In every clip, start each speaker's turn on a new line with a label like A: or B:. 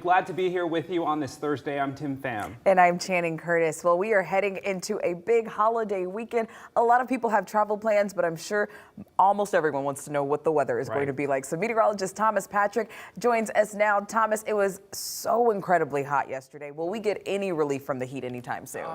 A: Glad to be here with you on this Thursday. I'm Tim Pham.
B: And I'm Channing Curtis. Well, we are heading into a big holiday weekend. A lot of people have travel plans, but I'm sure almost everyone wants to know what the weather is going to be like. So meteorologist Thomas Patrick joins us now. Thomas, it was so incredibly hot yesterday. Will we get any relief from the heat anytime soon?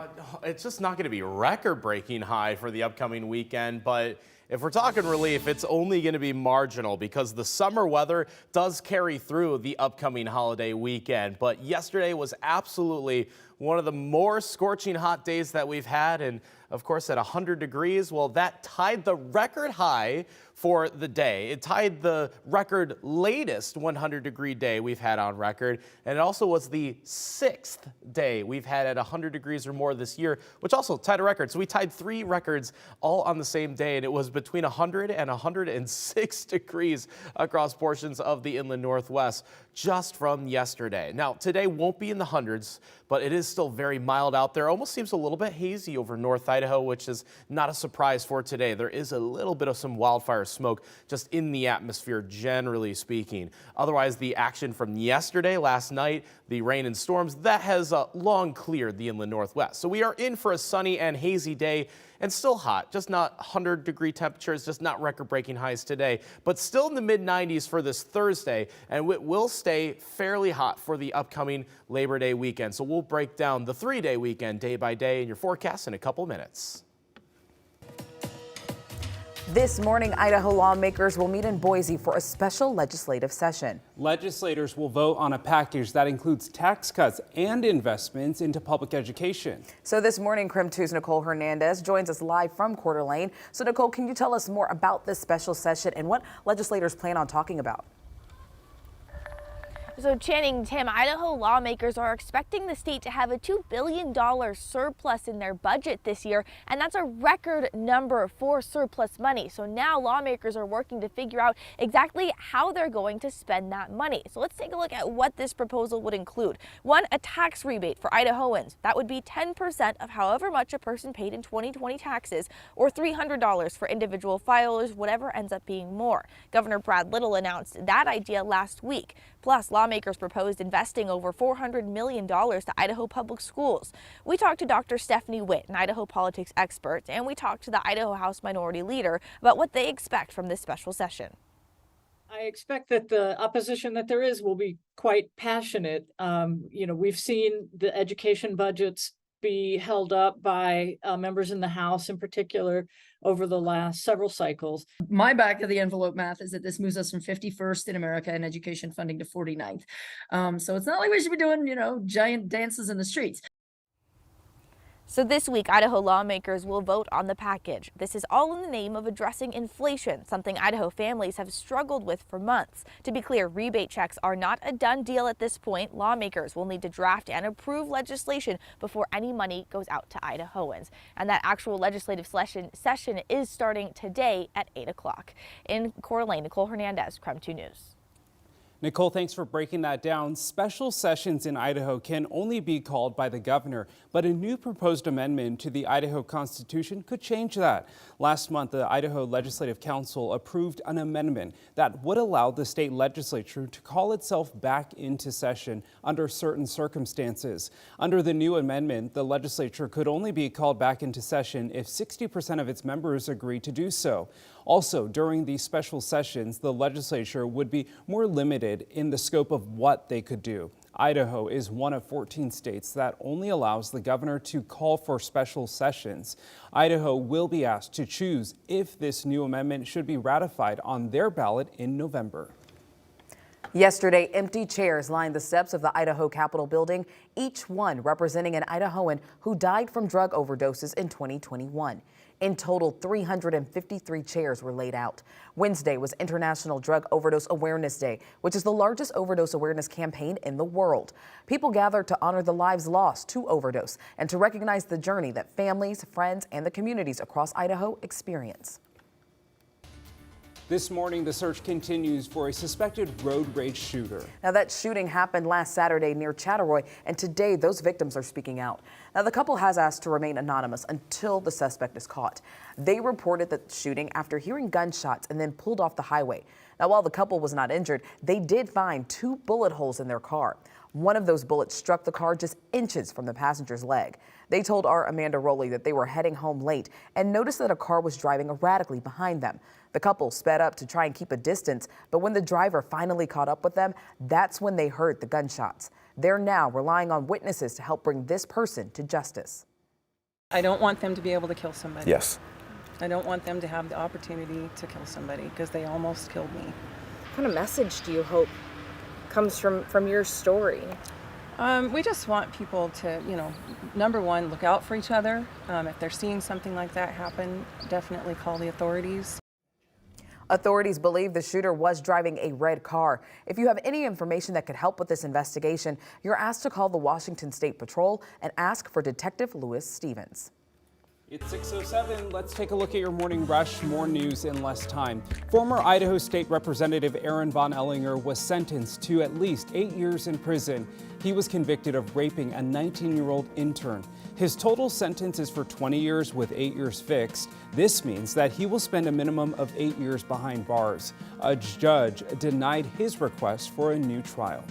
C: It's just not going to be record-breaking high for the upcoming weekend, but if we're talking relief, it's only going to be marginal because the summer weather does carry through the upcoming holiday weekend. But yesterday was absolutely one of the more scorching hot days that we've had. And of course, at 100 degrees, well, that tied the record high for the day. It tied the record latest 100-degree day we've had on record. And it also was the 6th day we've had at 100 degrees or more this year, which also tied a record. So we tied 3 records all on the same day, and it was between 100 and 106 degrees across portions of the inland Northwest just from yesterday. Now, today won't be in the hundreds, but it is still very mild out there. Almost seems a little bit hazy over North Idaho, which is not a surprise for today. There is a little bit of some wildfire smoke just in the atmosphere, generally speaking. Otherwise, the action from yesterday, last night, the rain and storms, that has long cleared the inland Northwest. So we are in for a sunny and hazy day and still hot, just not 100-degree temperatures, just not record-breaking highs today, but still in the mid-90s for this Thursday, and it will stay fairly hot for the upcoming Labor Day weekend. So we'll break down the 3-day weekend day by day in your forecast in a couple minutes.
B: This morning, Idaho lawmakers will meet in Boise for a special legislative session.
A: Legislators will vote on a package that includes tax cuts and investments into public education.
B: So this morning, KREM 2's Nicole Hernandez joins us live from Coeur d'Alene. So Nicole, can you tell us more about this special session and what legislators plan on talking about?
D: So Channing, Tim, Idaho lawmakers are expecting the state to have a $2 billion surplus in their budget this year, and that's a record number for surplus money. So now lawmakers are working to figure out exactly how they're going to spend that money. So let's take a look at what this proposal would include. One, a tax rebate for Idahoans. That would be 10% of however much a person paid in 2020 taxes, or $300 for individual filers, whatever ends up being more. Governor Brad Little announced that idea last week. Plus, lawmakers proposed investing over $400 million to Idaho public schools. We talked to Dr. Stephanie Witt, an Idaho politics expert, and we talked to the Idaho House Minority Leader about what they expect from this special session.
E: I expect that the opposition that there is will be quite passionate. We've seen the education budgets be held up by members in the House in particular over the last several cycles.
F: My back of the envelope math is that this moves us from 51st in America in education funding to 49th. So it's not like we should be doing, giant dances in the streets.
D: So this week, Idaho lawmakers will vote on the package. This is all in the name of addressing inflation, something Idaho families have struggled with for months. To be clear, rebate checks are not a done deal at this point. Lawmakers will need to draft and approve legislation before any money goes out to Idahoans. And that actual legislative session is starting today at 8 o'clock. In Coeur d'Alene, Nicole Hernandez, KREM 2 News.
A: Nicole, thanks for breaking that down. Special sessions in Idaho can only be called by the governor, but a new proposed amendment to the Idaho Constitution could change that. Last month, the Idaho Legislative Council approved an amendment that would allow the state legislature to call itself back into session under certain circumstances. Under the new amendment, the legislature could only be called back into session if 60% of its members agree to do so. Also, during these special sessions, the legislature would be more limited in the scope of what they could do. Idaho is one of 14 states that only allows the governor to call for special sessions. Idaho will be asked to choose if this new amendment should be ratified on their ballot in November.
B: Yesterday, empty chairs lined the steps of the Idaho Capitol building, each one representing an Idahoan who died from drug overdoses in 2021. In total, 353 chairs were laid out. Wednesday was International Drug Overdose Awareness Day, which is the largest overdose awareness campaign in the world. People gathered to honor the lives lost to overdose and to recognize the journey that families, friends, and the communities across Idaho experience.
A: This morning, the search continues for a suspected road rage shooter.
B: Now, that shooting happened last Saturday near Chattaroy, and today those victims are speaking out. Now, the couple has asked to remain anonymous until the suspect is caught. They reported the shooting after hearing gunshots and then pulled off the highway. Now, while the couple was not injured, they did find 2 bullet holes in their car. One of those bullets struck the car just inches from the passenger's leg. They told our Amanda Rowley that they were heading home late and noticed that a car was driving erratically behind them. The couple sped up to try and keep a distance, but when the driver finally caught up with them, that's when they heard the gunshots. They're now relying on witnesses to help bring this person to justice.
G: I don't want them to be able to kill somebody.
H: Yes.
G: I don't want them to have the opportunity to kill somebody because they almost killed me.
I: What kind of message do you hope comes from your story?
G: We just want people to, number one, look out for each other. If they're seeing something like that happen, definitely call the authorities.
B: Authorities believe the shooter was driving a red car. If you have any information that could help with this investigation, you're asked to call the Washington State Patrol and ask for Detective Lewis Stevens.
A: It's 6:07. Let's take a look at your morning rush. More news in less time. Former Idaho State Representative Aaron Von Ellinger was sentenced to at least 8 years in prison. He was convicted of raping a 19-year-old intern. His total sentence is for 20 years with 8 years fixed. This means that he will spend a minimum of 8 years behind bars. A judge denied his request for a new trial.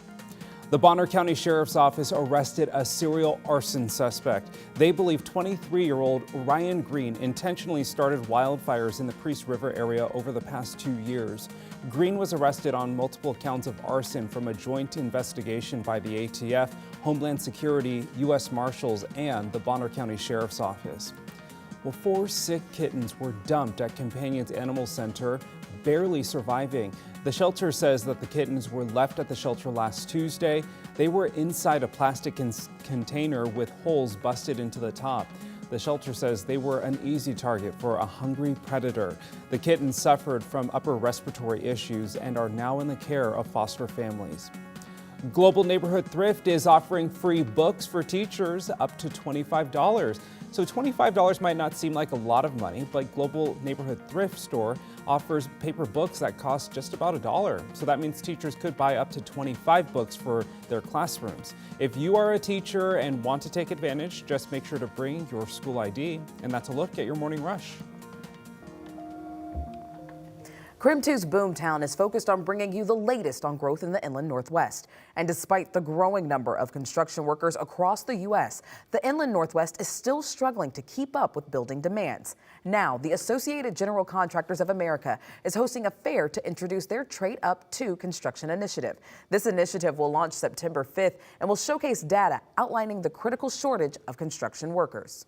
A: The Bonner County Sheriff's Office arrested a serial arson suspect. They believe 23-year-old Ryan Green intentionally started wildfires in the Priest River area over the past 2 years. Green was arrested on multiple counts of arson from a joint investigation by the ATF, Homeland Security, U.S. Marshals, and the Bonner County Sheriff's Office. Well, 4 sick kittens were dumped at Companions Animal Center, barely surviving. The shelter says that the kittens were left at the shelter last Tuesday. They were inside a plastic container with holes busted into the top. The shelter says they were an easy target for a hungry predator. The kittens suffered from upper respiratory issues and are now in the care of foster families. Global Neighborhood Thrift is offering free books for teachers up to $25. So $25 might not seem like a lot of money, but Global Neighborhood Thrift Store offers paper books that cost just about $1. So that means teachers could buy up to 25 books for their classrooms. If you are a teacher and want to take advantage, just make sure to bring your school ID. And that's a look at your morning rush.
B: KREM 2's Boomtown is focused on bringing you the latest on growth in the inland Northwest. And despite the growing number of construction workers across the U.S., the inland Northwest is still struggling to keep up with building demands. Now, the Associated General Contractors of America is hosting a fair to introduce their Trade Up 2 construction initiative. This initiative will launch September 5th and will showcase data outlining the critical shortage of construction workers.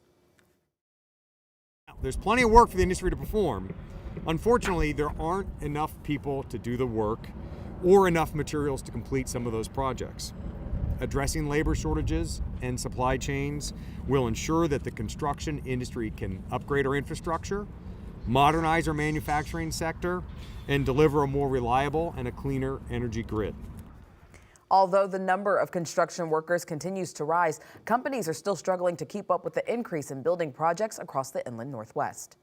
J: There's plenty of work for the industry to perform. Unfortunately, there aren't enough people to do the work or enough materials to complete some of those projects. Addressing labor shortages and supply chains will ensure that the construction industry can upgrade our infrastructure, modernize our manufacturing sector, and deliver a more reliable and a cleaner energy grid.
B: Although the number of construction workers continues to rise, companies are still struggling to keep up with the increase in building projects across the inland Northwest.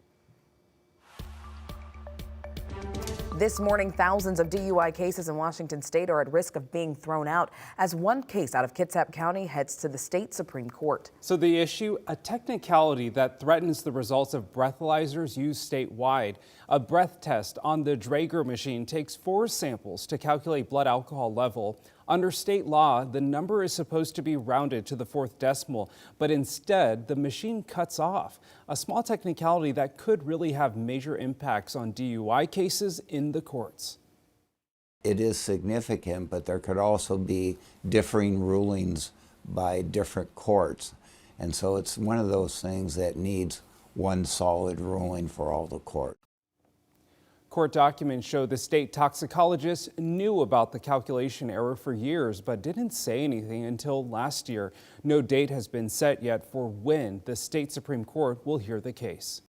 B: This morning, thousands of DUI cases in Washington state are at risk of being thrown out as one case out of Kitsap County heads to the state Supreme Court.
A: So the issue, a technicality that threatens the results of breathalyzers used statewide. A breath test on the Draeger machine takes 4 samples to calculate blood alcohol level. Under state law, the number is supposed to be rounded to the 4th decimal, but instead the machine cuts off. A small technicality that could really have major impacts on DUI cases in the courts.
K: It is significant, but there could also be differing rulings by different courts. And so it's one of those things that needs one solid ruling for all the courts.
A: Court documents show the state toxicologist knew about the calculation error for years, but didn't say anything until last year. No date has been set yet for when the state Supreme Court will hear the case.